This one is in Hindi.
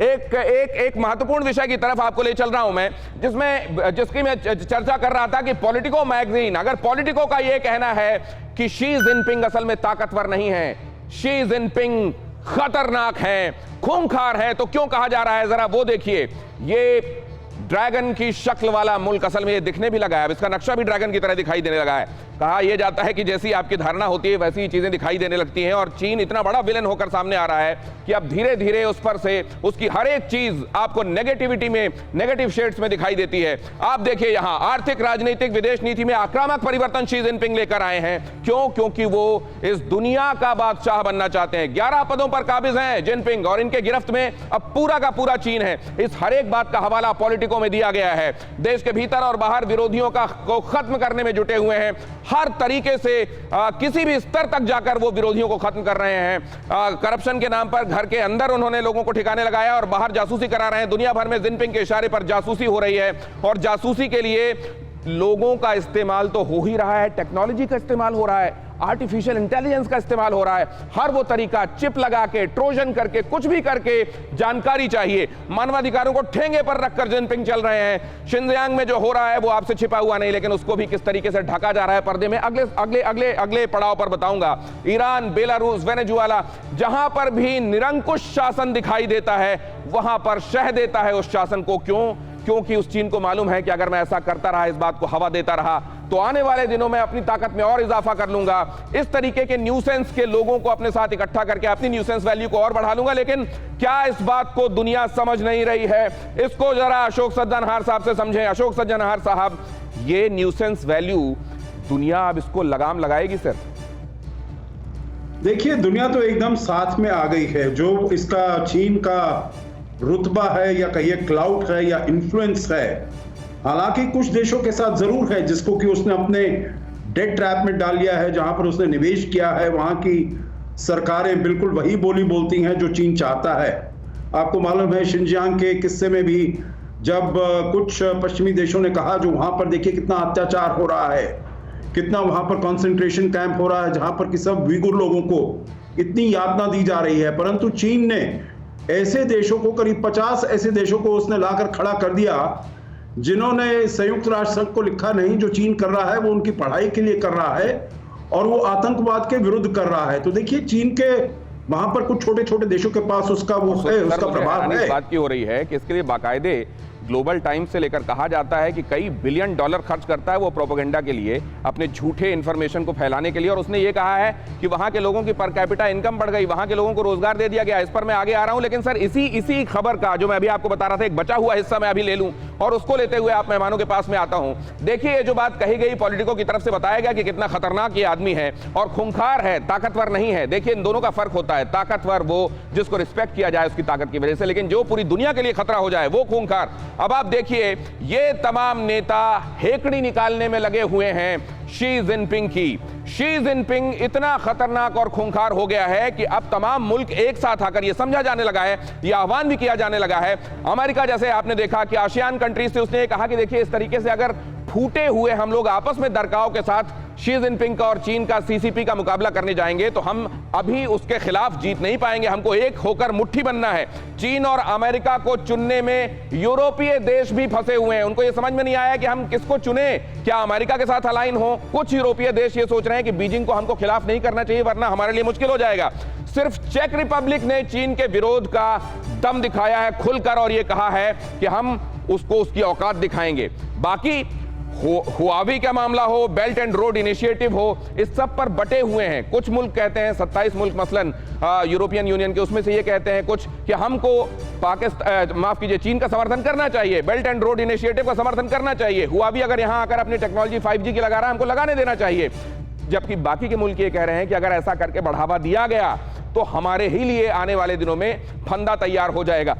एक महत्वपूर्ण विषय की तरफ आपको ले चल रहा हूं मैं, जिसकी मैं चर्चा कर रहा था कि पॉलिटिको मैगजीन, अगर पॉलिटिको का यह कहना है कि शी जिनपिंग असल में ताकतवर नहीं है, शी जिनपिंग खतरनाक है, खूंखार है, तो क्यों कहा जा रहा है? जरा वो देखिए। ये ड्रैगन की शक्ल वाला मुल्क असल में ये दिखने भी लगा है, अब इसका नक्शा भी ड्रैगन की तरह दिखाई देने लगा है। कहा यह जाता है कि जैसी आपकी धारणा होती है वैसी ही चीजें दिखाई देने लगती हैं, और चीन इतना बड़ा विलेन होकर सामने आ रहा है कि अब धीरे धीरे उस पर से उसकी हर एक चीज आपको नेगेटिविटी में, नेगेटिव शेड्स में दिखाई देती है। आप देखिए यहां आर्थिक, राजनीतिक, विदेश नीति में आक्रामक परिवर्तन शी जिनपिंग लेकर आए हैं। क्यों? क्योंकि वो इस दुनिया का बादशाह बनना चाहते हैं। 11 पदों पर काबिज हैं जिनपिंग, और इनके गिरफ्त में अब पूरा का पूरा चीन है। इस हर एक बात का हवाला पॉलिटिको में दिया गया है। देश के भीतर और बाहर विरोधियों को खत्म करने में जुटे हुए हैं। हर तरीके से किसी भी स्तर तक जाकर वो विरोधियों को खत्म कर रहे हैं। करप्शन के नाम पर घर के अंदर उन्होंने लोगों को ठिकाने लगाया और बाहर जासूसी करा रहे हैं। दुनिया भर में जिनपिंग के इशारे पर जासूसी हो रही है, और जासूसी के लिए लोगों का इस्तेमाल तो हो ही रहा है, टेक्नोलॉजी का इस्तेमाल हो रहा है, आर्टिफिशियल इंटेलिजेंस का इस्तेमाल हो रहा है। हर वो तरीका, चिप लगा के, ट्रोजन करके, कुछ भी करके जानकारी चाहिए। मानवाधिकारों को ठेंगे पर रखकर जिनपिंग चल रहे हैं। शिनजियांग में जो हो रहा है वो आपसे छिपा हुआ नहीं, लेकिन उसको भी किस तरीके से ढका जा रहा है पर्दे में, अगले पड़ाव पर बताऊंगा। ईरान, बेलारूस, वेनेजुएला, जहां पर भी निरंकुश शासन दिखाई देता है वहां पर शह देता है उस शासन को। क्यों? क्योंकि उस चीन को मालूम है कि अगर मैं ऐसा करता रहा, इस बात को हवा देता रहा, तो आने वाले दिनों में अपनी ताकत में और इजाफा कर लूंगा। इस तरीके के न्यूसेंस के लोगों को अपने साथ इकट्ठा करके अपनी न्यूसेंस वैल्यू को और बढ़ा लूंगा। लेकिन क्या इस बात को दुनिया समझ नहीं रही है? इसको जरा अशोक सज्जनहार साहब से समझें। अशोक सज्जनहार साहब, ये न्यूसेंस वैल्यू दुनिया अब इसको लगाम लगाएगी सर? देखिए, दुनिया तो एकदम साथ में आ गई है। जो इसका चीन का रुतबा है, या कहिए क्लाउड है, या इन्फ्लुएंस है, हालांकि कुछ देशों के साथ जरूर है जिसको कि उसने अपने डेट ट्रैप में डाल लिया है। जहां पर उसने निवेश किया है वहां की सरकारें बिल्कुल वही बोली बोलती हैं जो चीन चाहता है। आपको मालूम है शिनजियांग के किस्से में भी जब कुछ पश्चिमी देशों ने कहा, जो वहां पर देखिए कितना अत्याचार हो रहा है, कितना वहां पर कंसंट्रेशन कैंप हो रहा है, जहां पर कि सब उइगुर लोगों को इतनी यातना दी जा रही है, परंतु चीन ने ऐसे देशों को, करीब 50 ऐसे देशों को उसने लाकर खड़ा कर दिया जिन्होंने संयुक्त राष्ट्र संघ को लिखा नहीं। जो चीन कर रहा है वो उनकी पढ़ाई के लिए कर रहा है, और वो आतंकवाद के विरुद्ध कर रहा है। तो देखिए, चीन के वहां पर कुछ छोटे छोटे देशों के पास उसका वो है, उसका प्रभाव है। बात की हो रही है कि इसके लिए बाकायदे ग्लोबल टाइम्स से लेकर कहा जाता है कि कई बिलियन डॉलर खर्च करता है वो प्रोपेगेंडा के लिए, अपने झूठे इंफॉर्मेशन को फैलाने के लिए। और उसने ये कहा है कि वहां के लोगों की पर कैपिटा इनकम बढ़ गई, वहां के लोगों को रोजगार दे दिया गया। इस पर मैं आगे आ रहा हूं, लेकिन सर इसी खबर का जो मैं अभी आपको बता रहा था, एक बचा हुआ हिस्सा मैं अभी ले लूं और उसको लेते हुए आप मेहमानों के पास में आता हूं। देखिए, ये जो बात कही गई पॉलिटिको की तरफ से बताया गया कि कितना खतरनाक ये आदमी है और खूंखार है, ताकतवर नहीं है। देखिए, इन दोनों का फर्क होता है। ताकतवर वो जिसको रिस्पेक्ट किया जाए उसकी ताकत की वजह से, लेकिन जो पूरी दुनिया के लिए खतरा हो जाए वो खूंखार। अब आप देखिए, ये तमाम नेता हेकड़ी निकालने में लगे हुए हैं शी जिनपिंग की। शी जिनपिंग इतना खतरनाक और खूंखार हो गया है कि अब तमाम मुल्क एक साथ आकर यह समझा जाने लगा है, यह आह्वान भी किया जाने लगा है। अमेरिका, जैसे आपने देखा कि आसियान कंट्रीज से उसने ये कहा कि देखिए, इस तरीके से अगर फूटे हुए हम लोग आपस में दरकाव के साथ शी जिनपिंग का और चीन का सीसीपी का मुकाबला करने जाएंगे तो हम अभी उसके खिलाफ जीत नहीं पाएंगे। हमको एक होकर मुट्ठी बनना है। चीन और अमेरिका को चुनने में यूरोपीय देश भी फंसे हुए हैं। उनको ये समझ में नहीं आया कि हम किसको चुने, क्या अमेरिका के साथ अलाइन हो। कुछ यूरोपीय देश ये सोच रहे हैं कि बीजिंग को हमको खिलाफ नहीं करना चाहिए वरना हमारे लिए मुश्किल हो जाएगा। सिर्फ चेक रिपब्लिक ने चीन के विरोध का दम दिखाया है खुलकर और यह कहा है कि हम उसको उसकी औकात दिखाएंगे। बाकी हुआवी का मामला हो, बेल्ट एंड रोड इनिशिएटिव हो, इस सब पर बटे हुए हैं। कुछ मुल्क कहते हैं, 27 मुल्क मसलन यूरोपियन यूनियन के, उसमें से ये कहते हैं कुछ कि हमको माफ कीजिए, चीन का समर्थन करना चाहिए, बेल्ट एंड रोड इनिशिएटिव का समर्थन करना चाहिए। हुआवी अगर यहां आकर अपनी टेक्नोलॉजी 5G की लगा रहा है, हमको लगाने देना चाहिए। जबकि बाकी के मुल्क ये कह रहे हैं कि अगर ऐसा करके बढ़ावा दिया गया तो हमारे ही लिए आने वाले दिनों में फंदा तैयार हो जाएगा।